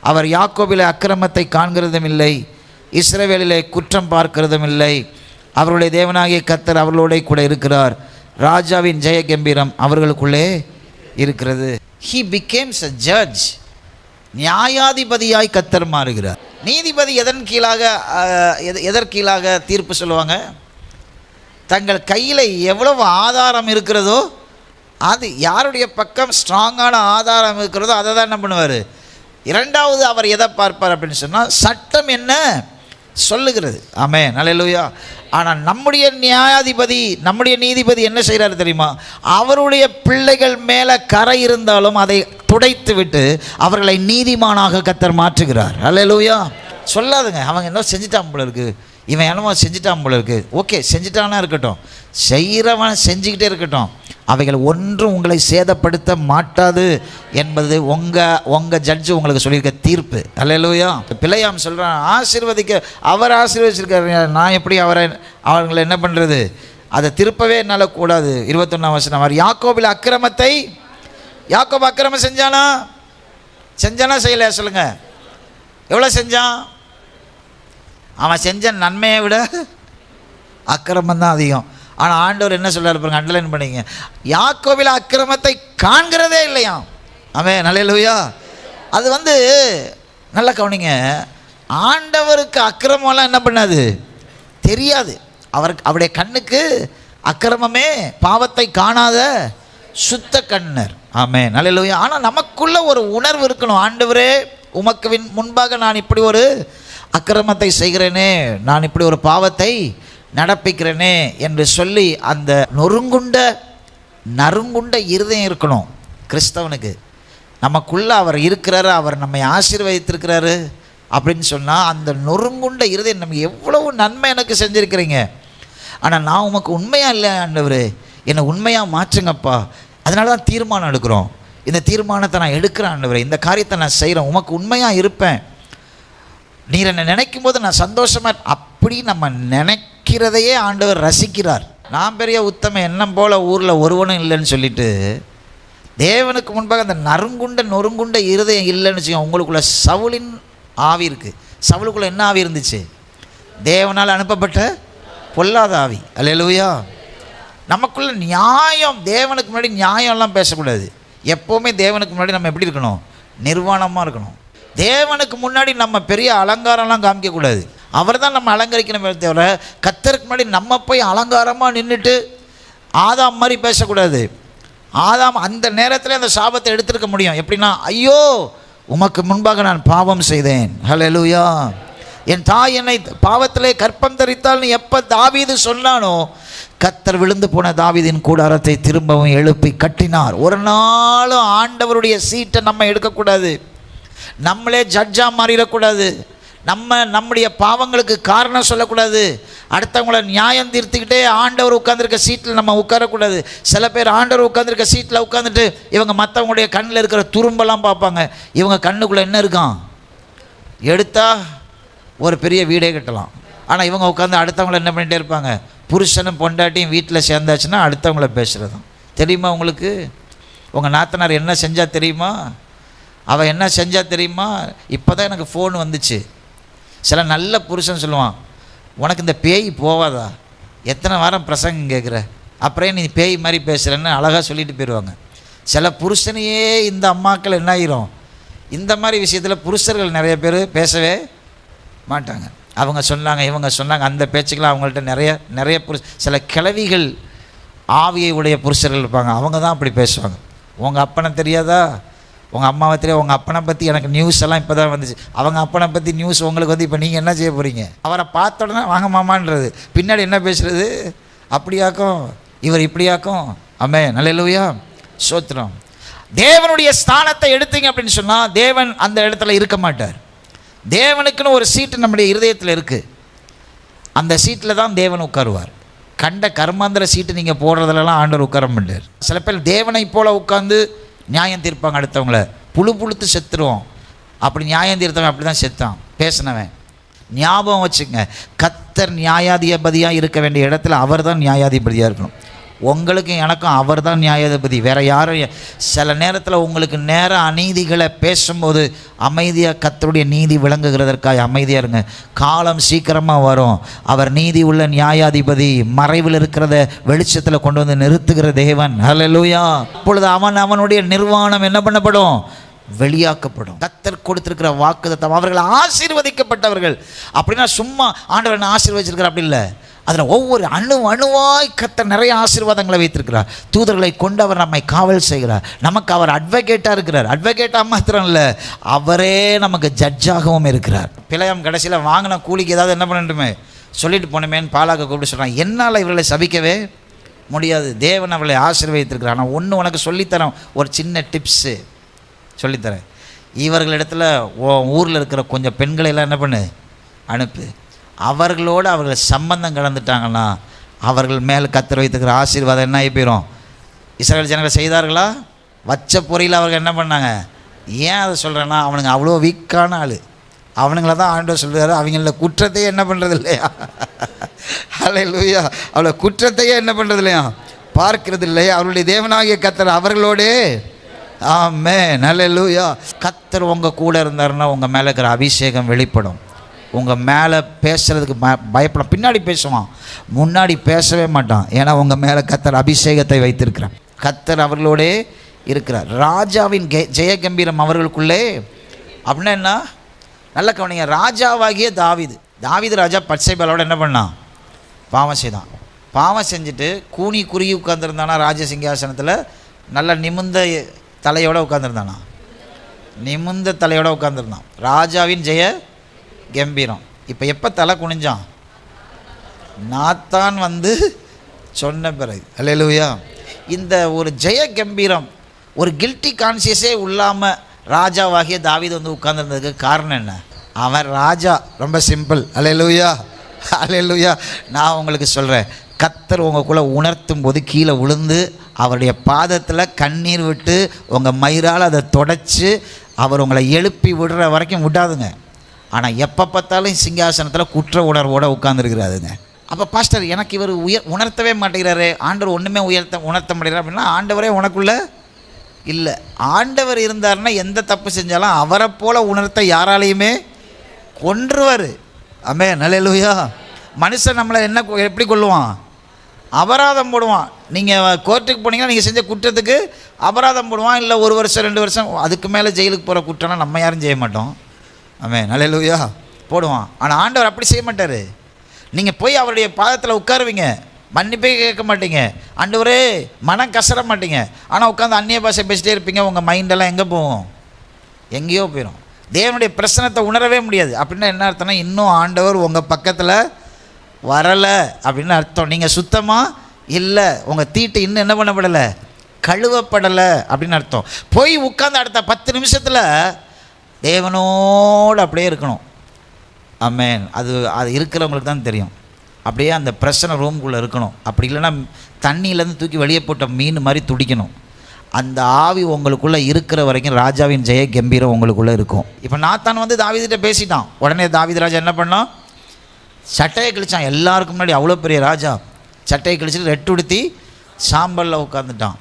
அவர் யாக்கோபிலே அக்கிரமத்தை காண்கிறதும் இல்லை, இஸ்ரவேலிலே குற்றம் பார்க்கிறதும் இல்லை. அவருடைய தேவனாகிய கர்த்தர் அவர்களோட கூட இருக்கிறார். ராஜாவின் ஜெய கம்பீரம் அவர்களுக்குள்ளே இருக்கிறது. He becomes a judge. நியாயாதிபதியாய் கர்த்தர் மாறுகிறார். நீதிபதி எதற்கீழாக தீர்ப்பு சொல்லுவாங்க? தங்கள் கையில் எவ்வளவு ஆதாரம் இருக்கிறதோ, அது யாருடைய பக்கம் ஸ்ட்ராங்கான ஆதாரம் இருக்கிறதோ அதை தான் என்ன பண்ணுவார்? இரண்டாவது அவர் எதை பார்ப்பார் அப்படின்னு சொன்னால், சட்டம் என்ன சொல்லுகிறது. ஆமென். அல்லேலூயா. ஆனால் நம்முடைய நியாயாதிபதி, நம்முடைய நீதிபதி என்ன செய்கிறாரு தெரியுமா? அவருடைய பிள்ளைகள் மேலே கரை இருந்தாலும் அதை துடைத்து விட்டு அவர்களை நீதிமானாக கர்த்தர் மாற்றுகிறார். அல்லேலூயா. சொல்லாதுங்க, அவங்க என்ன செஞ்சுட்டான் போல இருக்குது, இவன் என்னமோ செஞ்சுட்டான் போல இருக்குது. ஓகே, செஞ்சுட்டானா இருக்கட்டும், செய்கிறவன் செஞ்சுக்கிட்டே இருக்கட்டும், அவைகள் ஒன்றும் உங்களை சேதப்படுத்த மாட்டாது என்பது உங்கள் ஜட்ஜு உங்களுக்கு சொல்லியிருக்க தீர்ப்பு. அல்லேலூயா. பிள்ளையாம் சொல்கிறான், ஆசீர்வதிக்க அவர் ஆசீர்வதிச்சிருக்காரு, நான் எப்படி அவங்களை என்ன பண்ணுறது? அதை திருப்பவே என்னால் கூடாது. 21ஆம் வசனம், அவர் யாக்கோபில் அக்கிரமத்தை, யாக்கோபு அக்கிரமம் செஞ்சானா செய்யலையா சொல்லுங்கள்? எவ்வளோ செஞ்சான்? அவன் செஞ்ச நன்மையை விட அக்கிரமம் தான் அதிகம். ஆனால் ஆண்டவர் என்ன சொல்றாரு பாருங்க, அண்டர்லைன் பண்ணிங்க, யாக்கோபில் அக்கிரமத்தை காண்கிறதே இல்லையாம். ஆமென். அல்லேலூயா. அது நல்லா கவனிங்க, ஆண்டவருக்கு அக்கிரமம்லாம் என்ன பண்ணாது தெரியாது. அவருடைய கண்ணுக்கு அக்கிரமமே பாவத்தை காணாத சுத்த கண்ணர். ஆமென், அல்லேலூயா. ஆனால் நமக்குள்ள ஒரு உணர்வு இருக்கணும். ஆண்டவரே, உமக்கு முன்பாக நான் இப்படி ஒரு அக்கிரமத்தை செய்கிறேனே, நான் இப்படி ஒரு பாவத்தை நடப்பிக்கிறேனே என்று சொல்லி அந்த நறுங்குண்ட இருதயம் இருக்கணும் கிறிஸ்தவனுக்கு. நமக்குள்ள அவர் இருக்கிறாரு, அவர் நம்மை ஆசீர்வதித்திருக்கிறாரு அப்படின்னு சொன்னால் அந்த நொறுங்குண்ட இருதயம் நம்ம எவ்வளவு நன்மை எனக்கு செஞ்சுருக்கிறீங்க, ஆனால் நான் உமக்கு உண்மையாக இல்லை ஆண்டவரே, என்னை உண்மையாக மாற்றுங்கப்பா. அதனால தான் தீர்மானம் எடுக்கிறோம். இந்த தீர்மானத்தை நான் எடுக்கிறேன் ஆண்டவரே, இந்த காரியத்தை நான் செய்கிறேன், உமக்கு உண்மையாக இருப்பேன், நீர் என்னை நினைக்கும் போது நான் சந்தோஷமாக. அப்படி நம்ம நினைக்கிறதையே ஆண்டவர் ரசிக்கிறார். நான் பெரிய உத்தம எண்ணம் போல் ஊரில் ஒருவனும் இல்லைன்னு சொல்லிட்டு தேவனுக்கு முன்பாக அந்த நொறுங்குண்ட இருதயம் இல்லைன்னு வச்சுக்கோங்க. உங்களுக்குள்ள சவுலின் ஆவி இருக்குது. சவுலுக்குள்ளே என்ன ஆவி இருந்துச்சு? தேவனால் அனுப்பப்பட்ட பொல்லாத ஆவி. அல்லேலூயா. நமக்குள்ள நியாயம், தேவனுக்கு முன்னாடி நியாயம்லாம் பேசக்கூடாது. எப்போவுமே தேவனுக்கு முன்னாடி நம்ம எப்படி இருக்கணும்? நிர்வாணமாக இருக்கணும். தேவனுக்கு முன்னாடி நம்ம பெரிய அலங்காரம்லாம் காமிக்கக்கூடாது. அவர் தான் நம்ம அலங்கரிக்கணுமே தவிர கர்த்தருக்கு முன்னாடி நம்ம போய் அலங்காரமாக நின்றுட்டு ஆதாம் மாதிரி பேசக்கூடாது. ஆதாம் அந்த நேரத்தில் அந்த சாபத்தை எடுத்திருக்க முடியும். எப்படின்னா, ஐயோ உமக்கு முன்பாக நான் பாவம் செய்தேன், ஹல்லேலூயா, என் தாய் என்னை பாவத்திலே கற்பம் தரித்தாள்னு எப்போ தாவீது சொன்னானோ, கர்த்தர் விழுந்து போன தாவீதின் கூடாரத்தை திரும்பவும் எழுப்பி கட்டினார். ஒரு நாளும் ஆண்டவருடைய சீட்டை நம்ம எடுக்கக்கூடாது. நம்மளே ஜட்ஜாக மாறிடக்கூடாது. நம்முடைய பாவங்களுக்கு காரணம் சொல்லக்கூடாது. அடுத்தவங்கள நியாயம் தீர்த்துக்கிட்டே ஆண்டவர் உட்காந்துருக்க சீட்டில் நம்ம உட்காரக்கூடாது. சில பேர் ஆண்டவர் உட்காந்துருக்க சீட்டில் உட்காந்துட்டு இவங்க மற்றவங்களுடைய கண்ணில் இருக்கிற துரும்பெல்லாம் பார்ப்பாங்க. இவங்க கண்ணுக்குள்ளே என்ன இருக்கான்? எடுத்தா ஒரு பெரிய வீடே கட்டலாம். ஆனால் இவங்க உட்காந்து அடுத்தவங்கள என்ன பண்ணிகிட்டே இருப்பாங்க? புருஷனும் பொண்டாட்டியும் வீட்டில் சேர்ந்தாச்சுன்னா அடுத்தவங்கள பேசுகிறது தான். தெரியுமா உங்களுக்கு? உங்கள் நாத்தனார் என்ன செஞ்சால் தெரியுமா? அவள் என்ன செஞ்சால் தெரியுமா? இப்போ தான் எனக்கு ஃபோன் வந்துச்சு. சில நல்ல புருஷன் சொல்லுவான், உனக்கு இந்த பேய் போவாதா, எத்தனை வாரம் பிரசங்கம் கேட்குற, அப்புறம் நீ பேய் மாதிரி பேசுகிறேன்னு அழகாக சொல்லிட்டு போயிடுவாங்க. சில புருஷனையே இந்த அம்மாக்கள் என்ன ஆயிரும், இந்த மாதிரி விஷயத்தில் புருஷர்கள் நிறைய பேர் பேசவே மாட்டாங்க. அவங்க சொன்னாங்க, இவங்க சொன்னாங்க, அந்த பேச்சுக்கெல்லாம் அவங்கள்ட்ட நிறைய சில கிழவிகள் ஆவியை உடைய புருஷர்கள் இருப்பாங்க. அவங்க தான் அப்படி பேசுவாங்க. உங்கள் அப்பனை தெரியாதா, உங்கள் அம்மாவை தெரியாது, உங்கள் அப்பனை பற்றி எனக்கு நியூஸ் எல்லாம் இப்போ தான் வந்துச்சு. அவங்க அப்பனை பற்றி நியூஸ் உங்களுக்கு வந்து இப்போ நீங்கள் என்ன செய்ய போகிறீங்க? அவரை பார்த்த உடனே வாங்க மாமான்றது, பின்னாடி என்ன பேசுகிறது, அப்படியாக்கும் இவர் இப்படியாக்கும். ஆமென், அல்லேலூயா, ஸ்தோத்திரம். தேவனுடைய ஸ்தானத்தை எடுத்தீங்க அப்படின்னு சொன்னால் தேவன் அந்த இடத்துல இருக்க மாட்டார். தேவனுக்குன்னு ஒரு சீட்டு நம்முடைய இருதயத்தில் இருக்குது. அந்த சீட்டில் தான் தேவன் உட்காருவார். கண்ட கர்மாந்திர சீட்டு நீங்கள் போடுறதுலலாம் ஆண்டவர் உட்கார மாட்டார். சில பேர் தேவனை போல் உட்காந்து நியாயம் தீர்ப்பாங்க. அடுத்தவங்கள புழுத்து செத்துருவோம். அப்படி நியாயம் தீர்த்தவன் அப்படி தான் செத்தான் பேசினவன். ஞாபகம் வச்சுங்க, கர்த்தர் நியாயாதிபதியாக இருக்க வேண்டிய இடத்துல அவர் தான் நியாயாதிபதியாக இருக்கணும். உங்களுக்கும் எனக்கும் அவர் தான் நியாயாதிபதி, வேறு யாரும். சில நேரத்தில் உங்களுக்கு நேர அநீதிகளை பேசும்போது அமைதியாக கர்த்தருடைய நீதி விளங்குகிறதற்காக அமைதியாக இருங்க. காலம் சீக்கிரமாக வரும். அவர் நீதி உள்ள நியாயாதிபதி, மறைவில் இருக்கிறத வெளிச்சத்தில் கொண்டு வந்து நிறுத்துகிற தேவன். ஹல்லேலூயா. அப்பொழுது அவனுடைய நிர்வாணம் என்ன பண்ணப்படும்? வெளியாக்கப்படும். கர்த்தர் கொடுத்திருக்கிற வாக்குத்தத்தம், அவர்கள் ஆசீர்வதிக்கப்பட்டவர்கள். அப்படின்னா சும்மா ஆண்டவர் ஆசீர்வதிச்சிருக்கிறார் அப்படி இல்லை. அதில் ஒவ்வொரு அணுவாய் கர்த்தர் நிறைய ஆசீர்வாதங்களை வைத்திருக்கிறார். தூதர்களை கொண்டு அவர் நம்மை காவல் செய்கிறார். நமக்கு அவர் அட்வொகேட்டாக இருக்கிறார். அட்வொகேட்டாக மாத்திரம் இல்லை, அவரே நமக்கு ஜட்ஜாகவும் இருக்கிறார். பிள்ளையம் கடைசியில் வாங்கின கூலிக்கு ஏதாவது என்ன பண்ணணுமே சொல்லிட்டு போனமேன்னு பாலாக்க கூப்பிட்டு சொல்கிறான். என்னால் இவர்களை சபிக்கவே முடியாது, தேவன் அவர்களை ஆசீர்வதித்திருக்கிறார். ஆனால் ஒன்று உனக்கு சொல்லித்தரேன், ஒரு சின்ன டிப்ஸு சொல்லித்தரேன். இவர்களிடத்துல ஊரில் இருக்கிற கொஞ்சம் பெண்களை எல்லாம் என்ன பண்ணு, அனுப்பு. அவர்களோடு அவர்கள் சம்பந்தம் கலந்துட்டாங்கன்னா அவர்கள் மேலே கர்த்தர் வைத்துக்கிற ஆசீர்வாதம் என்ன ஆகி போயிடும். இஸ்ரவேல் ஜனங்கள் செய்தார்களா? வச்ச பொறியில் அவர்கள் என்ன பண்ணாங்க? ஏன் அதை சொல்கிறேன்னா, அவனுங்க அவ்வளோ வீக்கான ஆள். அவனுங்கள தான் ஆண்டவர் சொல்கிறாரு, அவங்கள குற்றத்தையே என்ன பண்ணுறது இல்லையா? ஹல்லேலூயா. அவ்வளோ குற்றத்தையே என்ன பண்ணுறது இல்லையா? பார்க்கறது இல்லையா? அவருடைய தேவனாகிய கர்த்தர் அவர்களோடே. ஆமென், ஹல்லேலூயா. கர்த்தர் உங்கள் கூட இருந்தாருன்னா உங்கள் மேலே இருக்கிற அபிஷேகம் வெளிப்படும். உங்கள் மேலே பேசுகிறதுக்கு பயப்படும். பின்னாடி பேசுவான், முன்னாடி பேசவே மாட்டான். ஏன்னா உங்கள் மேலே கர்த்தர் அபிஷேகத்தை வைத்திருக்கிறார். கர்த்தர் அவர்களோடே இருக்கிறார். ராஜாவின் ஜெயகம்பீரம் அவர்களுக்குள்ளே. அப்படின்னா என்ன? நல்ல கவனிங்க. ராஜாவாகிய தாவீது ராஜா பத்சேபாளோட என்ன பண்ணான்? பாவம் செய்தான். பாவம் செஞ்சுட்டு கூனி குறுகி உட்காந்துருந்தானா ராஜ சிங்காசனத்தில், நல்ல நிமிர்ந்த தலையோடு உட்காந்துருந்தானா? நிமிர்ந்த தலையோடு உட்காந்துருந்தான். ராஜாவின் ஜெய கம்பீரம். இப்போ எப்போ தலை குனிஞ்சான்? நாத்தான் வந்து சொன்ன பிறகு. அல்லேலூயா. இந்த ஒரு ஜெய கம்பீரம், ஒரு கில்ட்டி கான்சியஸே இல்லாமல் ராஜாவாகிய தாவீது வந்து உட்கார்ந்துருந்ததுக்கு காரணம் என்ன? அவன் ராஜா. ரொம்ப சிம்பிள். அல்லேலூயா, அல்லேலூயா. நான் உங்களுக்கு சொல்கிறேன், கர்த்தர் உங்களுக்குள்ளே உணர்த்தும் போது கீழே விழுந்து அவருடைய பாதத்தில் கண்ணீர் விட்டு உங்கள் மயிரால் அதை தொடச்சி அவர் உங்களை எழுப்பி விடுற வரைக்கும் விடாதுங்க. ஆனால் எப்போ பார்த்தாலும் சிங்காசனத்தில் குற்ற உணர்வோடு உட்காந்துருக்கிறாருங்க. அப்போ பாஸ்டர் எனக்கு இவர் உணர்த்தவே மாட்டேங்கிறாரு, ஆண்டவர் ஒன்றுமே உணர்த்த மாட்டேங்கிறார் அப்படின்னா ஆண்டவரே உனக்குள்ளே இல்லை. ஆண்டவர் இருந்தாருன்னா எந்த தப்பு செஞ்சாலும் அவரை போல் உணர்த்த யாராலையுமே கொன்றுவார். ஆமென், அல்லேலூயா. மனுஷன் நம்மளை எப்படி கொள்ளுவான்? அபராதம் போடுவான். நீங்கள் கோர்ட்டுக்கு போனீங்கன்னா நீங்கள் செஞ்ச குற்றத்துக்கு அபராதம் போடுவான். இல்லை 1 வருஷம் 2 வருஷம், அதுக்கு மேலே ஜெயிலுக்கு போகிற குற்றம்னா நம்ம யாரும் செய்ய மாட்டோம். ஆமென், அல்லேலூயா, போடுவான். ஆனால் ஆண்டவர் அப்படி செய்ய மாட்டார். நீங்கள் போய் அவருடைய பாதத்தில் உட்காருவீங்க, மன்னிப்பே கேட்க மாட்டீங்க, ஆண்டவரே மனம் கசர மாட்டீங்க. ஆனால் உட்காந்து அந்நிய பாஷை பேசிட்டே இருப்பீங்க. உங்கள் மைண்டெல்லாம் எங்கே போகும்? எங்கேயோ போயிடும். தேவனுடைய பிரச்சனத்தை உணரவே முடியாது. அப்படின்னா என்ன அர்த்தம்னா, இன்னும் ஆண்டவர் உங்கள் பக்கத்தில் வரலை அப்படின்னு அர்த்தம். நீங்கள் சுத்தமாக இல்லை, உங்கள் தீட்டு இன்னும் என்ன பண்ணப்படலை, கழுவப்படலை அப்படின்னு அர்த்தம். போய் உட்காந்து அடுத்த 10 நிமிஷத்தில் தேவனோடு அப்படியே இருக்கணும். ஆமென். அது இருக்கிறவங்களுக்கு தான் தெரியும். அப்படியே அந்த பிரச்சனை ரூம்குள்ளே இருக்கணும். அப்படி இல்லைன்னா தண்ணியிலேருந்து தூக்கி வெளியே போட்ட மீன் மாதிரி துடிக்கணும். அந்த ஆவி உங்களுக்குள்ளே இருக்கிற வரைக்கும் ராஜாவின் ஜெய கம்பீரம் உங்களுக்குள்ளே இருக்கும். இப்போ நாத்தான் வந்து தாவீதுகிட்ட பேசிட்டான். உடனே தாவீது ராஜா என்ன பண்ணான்? சட்டையை கிழிச்சான். எல்லாருக்கும் முன்னாடி அவ்வளோ பெரிய ராஜா சட்டையை கிழிச்சிட்டு ரெட்டு உடுத்தி சாம்பலில் உட்காந்துட்டான்.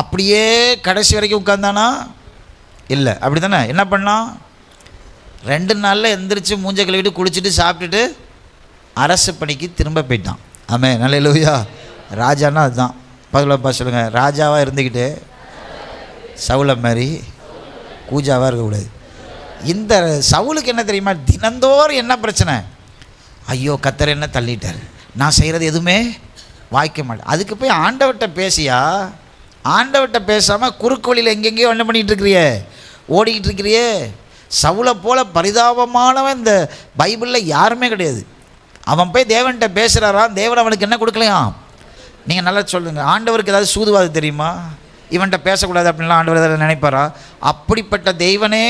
அப்படியே கடைசி வரைக்கும் உட்காந்தானா? இல்லை. அப்படி தானே. என்ன பண்ணான்? 2 நாளில் எந்திரிச்சு மூஞ்சை கழுவிட்டு குளிச்சுட்டு சாப்பிட்டுட்டு அரசு பணிக்கு திரும்ப போயிட்டான். ஆமென், அல்லேலூயா. ராஜானா அதுதான். பகலப்பா சொல்லுங்கள், ராஜாவாக இருந்துக்கிட்டு சவுலை மாதிரி கூஜாவாக இருக்கக்கூடாது. இந்த சவுலுக்கு என்ன தெரியுமா? தினந்தோறும் என்ன பிரச்சனை? ஐயோ கர்த்தர் என்ன தள்ளிட்டார், நான் செய்கிறது எதுவுமே வாய்க்க மாட்டேன். அதுக்கு போய் ஆண்டவர்கிட்ட பேசியா? ஆண்டவர்கிட்ட பேசாமல் குறுக்கு வழியில் எங்கெங்கேயோ என்ன பண்ணிகிட்டு இருக்கிறியே, ஓடிக்கிட்டு இருக்கிறியே. சவுலை போல பரிதாபமானவன் இந்த பைபிளில் யாருமே கிடையாது. அவன் போய் தேவன்கிட்ட பேசுகிறாராம், தேவன் அவனுக்கு என்ன கொடுக்கலையாம்? நீங்கள் நல்லா சொல்லுங்கள். ஆண்டவருக்கு ஏதாவது சூதுவாது தெரியுமா? இவன்கிட்ட பேசக்கூடாது அப்படின்லாம் ஆண்டவர் ஏதாவது நினைப்பாரா? அப்படிப்பட்ட தெய்வனே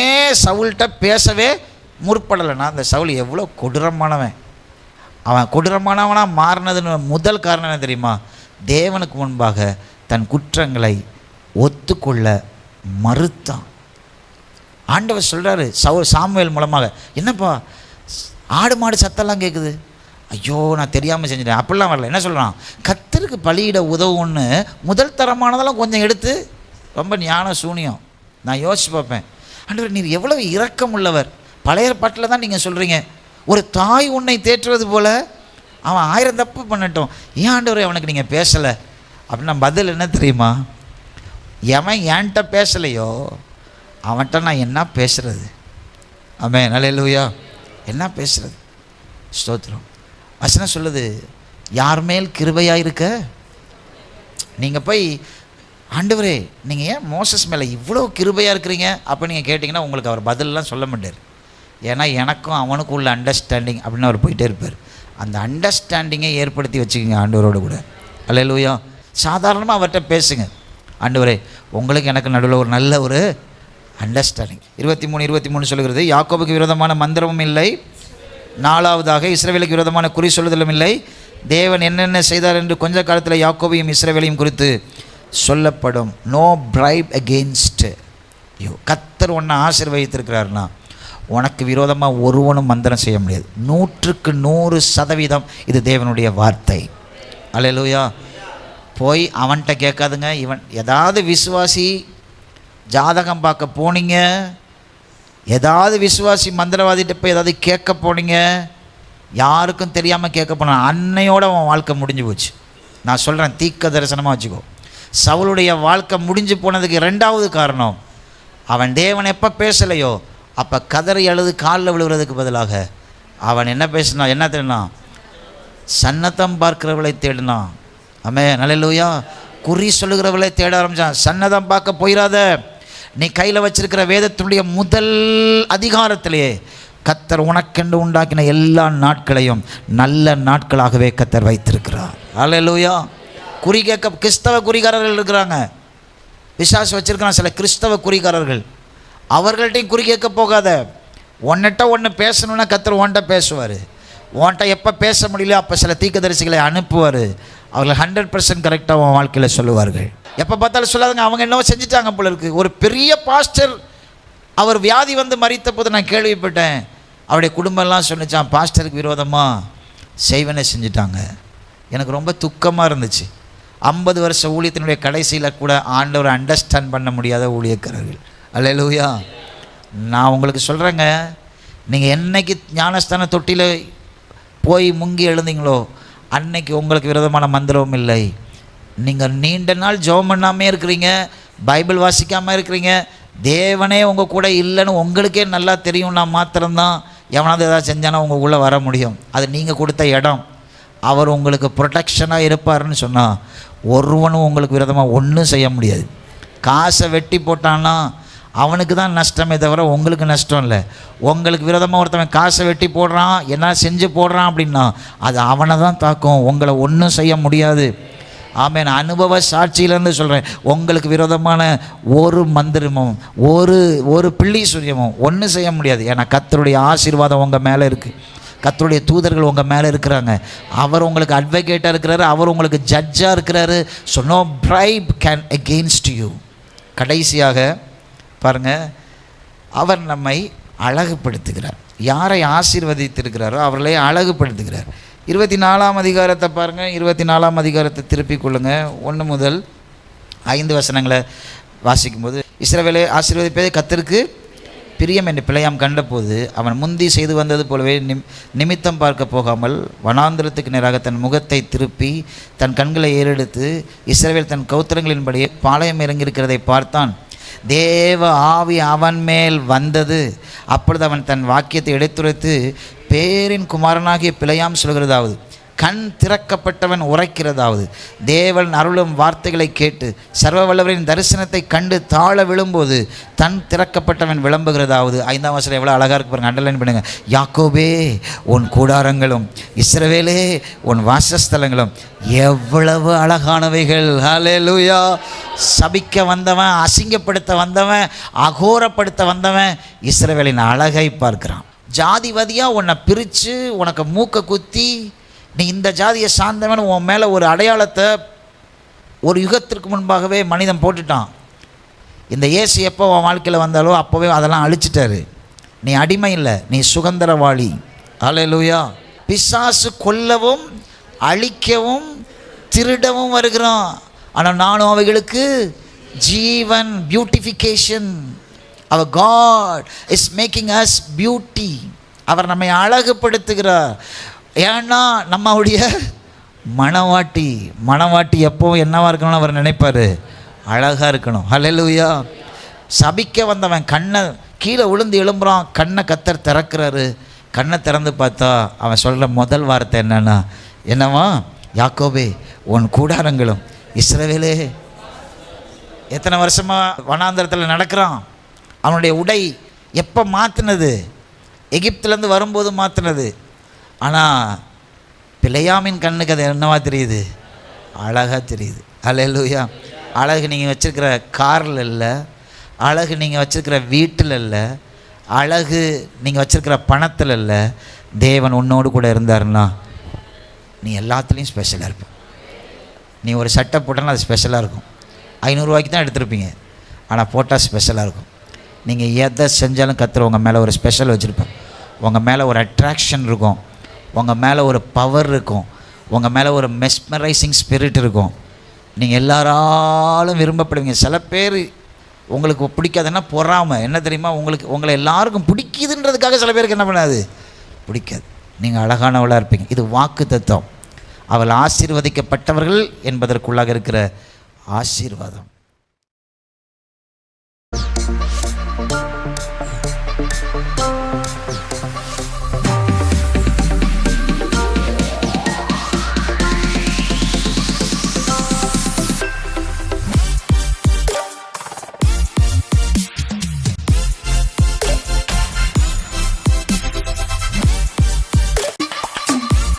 சவுல்கிட்ட பேசவே முற்படலைன்னா அந்த சவுல் எவ்வளோ கொடூரமானவன். அவன் கொடூரமானவனாக மாறினதுன்னு முதல் காரணம் என்ன தெரியுமா? தேவனுக்கு முன்பாக தன் குற்றங்களை ஒத்துக்கொள்ள மறுத்தான். ஆண்டவர் சொல்கிறாரு சாமுவேல் மூலமாக, என்னப்பா ஆடு மாடு சத்தெல்லாம் கேட்குது, ஐயோ நான் தெரியாமல் செஞ்சுட்டேன், அப்படிலாம் வரல. என்ன சொல்கிறான்? கர்த்தருக்கு பலியிட உதவுன்னு முதல் தரமானதெல்லாம் கொஞ்சம் எடுத்து, ரொம்ப ஞான சூனியம். நான் யோசிச்சு பார்ப்பேன், ஆண்டவர் நீர் எவ்வளவு இரக்கம் உள்ளவர். பழைய பாட்டில் தான் நீங்கள் சொல்கிறீங்க, ஒரு தாய் உன்னை தேற்றுவது போல் அவன் 1000 தப்பு பண்ணட்டும், ஏன் ஆண்டவர் அவனுக்கு நீங்கள் பேசலை அப்படின்னா பதில் என்ன தெரியுமா? எவன் என்கிட்ட பேசலையோ அவன்கிட்ட நான் என்ன பேசுகிறது? ஆமென், அல்லேலூயா. என்ன பேசுகிறது? ஸ்தோத்திரம். வசனம் சொல்லுது, யார் மேல் கிருபையாக இருக்க. நீங்கள் போய் ஆண்டவரே நீங்கள் ஏன் மோசஸ் மேலே இவ்வளோ கிருபையாக இருக்கிறீங்க அப்போ நீங்கள் கேட்டிங்கன்னா உங்களுக்கு அவர் பதிலெலாம் சொல்ல மாட்டார். ஏன்னா எனக்கும் அவனுக்கும் உள்ள அண்டர்ஸ்டாண்டிங் அப்படின்னு அவர் போயிட்டே இருப்பார். அந்த அண்டர்ஸ்டாண்டிங்கை ஏற்படுத்தி வச்சுக்கோங்க ஆண்டவரோடு கூட. அல்லேலூயா. சாதாரணமாக அவர்கிட்ட பேசுங்க, ஆண்டவரே உங்களுக்கு எனக்கு நடுவில் ஒரு நல்ல ஒரு அண்டர்ஸ்டாண்டிங். 23:23 சொல்கிறது, யாக்கோபுக்கு விரோதமான மந்திரமும் இல்லை, 4வதாக இஸ்ரவேலுக்கு விரோதமான குறி சொல்லுதலும் இல்லை. தேவன் என்னென்ன செய்தார் என்று கொஞ்ச காலத்தில் யாக்கோபையும் இஸ்ரவேலையும் குறித்து சொல்லப்படும். No bribe against you. கர்த்தர் உன்னை ஆசீர்வதித்திருக்கிறார்னா உனக்கு விரோதமாக ஒருவனும் மந்திரம் செய்ய முடியாது. 100% இது தேவனுடைய வார்த்தை. அல்லேலூயா. போய் அவன்கிட்ட கேட்காதுங்க. இவன் ஏதாவது விசுவாசி ஜாதகம் பார்க்க போனீங்க, ஏதாவது விசுவாசி மந்திரவாதிகிட்ட போய் ஏதாவது கேட்க போனீங்க, யாருக்கும் தெரியாமல் கேட்க போன அன்னையோட அவன் வாழ்க்கை முடிஞ்சு போச்சு. நான் சொல்கிறேன், தீர்க்க தரிசனமாக வச்சுக்கோ. சவுளுடைய வாழ்க்கை முடிஞ்சு போனதுக்கு 2வது காரணம், அவன் தேவன் எப்போ பேசலையோ அப்போ கதறி அழுது காலில் விழுகிறதுக்கு பதிலாக அவன் என்ன பேசினா? என்ன தெரியுமா? சன்னதம் பார்க்கிறவளை தேடினான். ஆமென், அல்லேலூயா. குறி சொல்லுகிறவளை தேட ஆரம்பிச்சான். சன்னதம் பார்க்க போயிடாத. நீ கையில் வச்சிருக்கிற வேதத்தினுடைய முதல் அதிகாரத்திலேயே கர்த்தர் உனக்கென்று உண்டாக்கின எல்லா நாட்களையும் நல்ல நாட்களாகவே கர்த்தர் வைத்திருக்கிறார். அல்லேலூயா. குறி கேட்க கிறிஸ்தவ குறிகாரர்கள் இருக்கிறாங்க. பிசாசு வச்சிருக்கிறான் சில கிறிஸ்தவ குறிகாரர்கள். அவர்கள்ட்டையும் குறி கேட்க போகாத. ஒன்னிட்ட ஒன்று பேசணுன்னா கர்த்தர் உன்கிட்ட பேசுவார். உன்கிட்ட எப்போ பேச முடியல அப்போ சில தீர்க்கதரிசிகளை அனுப்புவார். அவர்கள் 100% கரெக்டாக உன் வாழ்க்கையில் சொல்லுவார்கள். எப்போ பார்த்தாலும் சொல்லாதுங்க, அவங்க என்னவோ செஞ்சுட்டாங்க போல இருக்குது. ஒரு பெரிய பாஸ்டர் அவர் வியாதி வந்து மரித்த போது நான் கேள்விப்பட்டேன். அவருடைய குடும்பம்லாம் சொன்னிச்சான், பாஸ்டருக்கு விரோதமாக செய்வனை செஞ்சுட்டாங்க. எனக்கு ரொம்ப துக்கமாக இருந்துச்சு. 50 வருஷ ஊழியத்தினுடைய கடைசியில் கூட ஆண்டவரை அண்டர்ஸ்டாண்ட் பண்ண முடியாத ஊழியக்காரர்கள். அல்லேலூயா. நான் உங்களுக்கு சொல்கிறேங்க, நீங்கள் என்னைக்கு ஞானஸ்தான தொட்டியில் போய் முங்கி எழுந்தீங்களோ அன்னைக்கு உங்களுக்கு விரோதமான மந்திரமும் இல்லை. நீங்கள் நீண்ட நாள் ஜெபம் பண்ணாமே இருக்கிறீங்க, பைபிள் வாசிக்காமல் இருக்கிறீங்க, தேவனே உங்கள் கூட இல்லைன்னு உங்களுக்கே நல்லா தெரியும்னா மாத்திரம்தான் எவனாவது ஏதாவது செஞ்சானா உங்களுக்குள்ளே வர முடியும். அது நீங்கள் கொடுத்த இடம். அவர் உங்களுக்கு ப்ரொடெக்ஷனாக இருப்பார்னு சொன்னால் ஒருவனும் உங்களுக்கு விரோதமாக ஒன்றும் செய்ய முடியாது. காசை வெட்டி போட்டான்னா அவனுக்கு தான் நஷ்டமே தவிர உங்களுக்கு நஷ்டம் இல்லை. உங்களுக்கு விரோதமாக ஒருத்தவன் காசை வெட்டி போடுறான், என்ன செஞ்சு போடுறான் அப்படின்னா அது அவனை தான் தாக்கும், உங்களை ஒன்றும் செய்ய முடியாது. ஆமென். அனுபவ சாட்சியிலேருந்து சொல்கிறேன், உங்களுக்கு விரோதமான ஒரு மந்திரமும் ஒரு பிள்ளி சூரியமும் ஒன்றும் செய்ய முடியாது. ஏன்னா கர்த்தருடைய ஆசீர்வாதம் உங்கள் மேலே இருக்குது. கர்த்தருடைய தூதர்கள் உங்கள் மேலே இருக்கிறாங்க. அவர் உங்களுக்கு அட்வொகேட்டாக இருக்கிறாரு, அவர் உங்களுக்கு ஜட்ஜாக இருக்கிறாரு. So no bribe can against you. கடைசியாக பாருங்கள், அவர் நம்மை அழகுபடுத்துகிறார். யாரை ஆசீர்வதித்திருக்கிறாரோ அவர்களை அழகுபடுத்துகிறார். 24ஆம் அதிகாரத்தை பாருங்கள். 24ஆம் அதிகாரத்தை திருப்பிக் கொள்ளுங்கள். 1 முதல் 5 வசனங்களை வாசிக்கும்போது, இஸ்ரவேலை ஆசீர்வதிப்பதே கர்த்தருக்கு பிரியம் என்று பிழையாம் கண்டபோது அவன் முந்தி செய்து வந்தது போலவே நிமித்தம் பார்க்க போகாமல் வனாந்திரத்துக்கு நேராக தன் முகத்தை திருப்பி தன் கண்களை ஏறெடுத்து இஸ்ரவேல் தன் கௌத்திரங்களின்படியே பாளையம் இறங்கியிருக்கிறதை பார்த்தான். தேவ ஆவி அவன் மேல் வந்தது. அப்பொழுது அவன் தன் வாக்கியத்தை எடுத்துரைத்து பேரின் குமாரனாகிய பிழையாம் சொல்கிறதாவது, கண் திறக்கப்பட்டவன் உரைக்கிறதாவது, தேவன் அருளும் வார்த்தைகளை கேட்டு சர்வ வல்லவரின் தரிசனத்தை கண்டு தாழ விழும்போது தன் திறக்கப்பட்டவன் விளம்புகிறதாவது. 5ஆம் வசனம் எவ்வளோ அழகாக இருக்கு பாருங்க, அண்டர்லைன் பண்ணுங்க. யாக்கோபே உன் கூடாரங்களும் இஸ்ரவேலே உன் வாசஸ்தலங்களும் எவ்வளவு அழகானவைகள். ஹல்லேலூயா. சபிக்க வந்தவன், அசிங்கப்படுத்த வந்தவன், அகோரப்படுத்த வந்தவன் இஸ்ரவேலின் அழகை பார்க்கிறான். ஜாதிவாதியாக உன்னை பிரித்து உனக்கு மூக்கை குத்தி நீ இந்த ஜாதியை சார்ந்தவன் உன் மேலே ஒரு அடையாளத்தை ஒரு யுகத்திற்கு முன்பாகவே மனிதன் போட்டுட்டான். இந்த இயேசு எப்போ உன் வாழ்க்கையில் வந்தாலோ அப்போவே அதெல்லாம் அழிச்சிட்டாரு. நீ அடிமை இல்லை, நீ சுதந்திரவாளி. அல்லேலூயா. பிசாசு கொல்லவும் அழிக்கவும் திருடவும் வருகிறான். ஆனால் நானும் அவைகளுக்கு ஜீவன், பியூட்டிஃபிகேஷன். அவர் God is making us beauty. அவர் நம்மை அழகுபடுத்துகிறார். ஏன்னா நம்மளுடைய மணவாட்டி எப்போ என்னவா இருக்கணும்னு அவர் நினைப்பார், அழகாக இருக்கணும். ஹல்லேலூயா. சபிக்க வந்தவன் கண்ணை கீழே விழுந்து எழும்புறான், கண்ணை கர்த்தர் திறக்கிறாரு. கண்ணை திறந்து பார்த்தா அவன் சொல்கிற முதல் வார்த்தை என்னவா? யாக்கோபே உன் கூடாரங்களும் இஸ்ரவேலே. எத்தனை வருஷமாக வனாந்தரத்தில் நடக்கிறான். அவனுடைய உடை எப்போ மாற்றினது? எகிப்துலேருந்து வரும்போது மாற்றினது. ஆனால் பிழையாமின் கண்ணுக்கு அது என்னவா தெரியுது? அழகாக தெரியுது. அல்லேலூயா. அழகு நீங்கள் வச்சுருக்கிற காரில் இல்லை, அழகு நீங்கள் வச்சுருக்கிற வீட்டில் இல்லை, அழகு நீங்கள் வச்சுருக்கிற பணத்தில் இல்லை. தேவன் உன்னோடு கூட இருந்தாருன்னா நீ எல்லாத்துலேயும் ஸ்பெஷலாக இருப்ப. நீ ஒரு சட்டை போட்டாலும் அது ஸ்பெஷலாக இருக்கும். 500 ரூபாய்க்கு தான் எடுத்திருப்பீங்க, ஆனால் போட்டால் ஸ்பெஷலாக இருக்கும். நீங்கள் எதை செஞ்சாலும் கர்த்தர் உங்கள் மேலே ஒரு ஸ்பெஷல் வச்சுருப்பேன். உங்கள் மேலே ஒரு அட்ராக்ஷன் இருக்கும், உங்கள் மேலே ஒரு பவர் இருக்கும், உங்கள் மேலே ஒரு மெஸ்மரைசிங் ஸ்பிரிட் இருக்கும். நீங்கள் எல்லாராலும் விரும்பப்படுவீங்க. சில பேர் உங்களுக்கு பிடிக்காதுன்னா பொறாமை. என்ன தெரியுமா? உங்களை எல்லாருக்கும் பிடிக்குதுன்றதுக்காக சில பேருக்கு என்ன பண்ணாது, பிடிக்காது. நீங்கள் அழகானவளாக இருப்பீங்க. இது வாக்கு தத்துவம். அவள் ஆசீர்வதிக்கப்பட்டவர்கள் என்பதற்குள்ளாக இருக்கிற ஆசீர்வாதம்.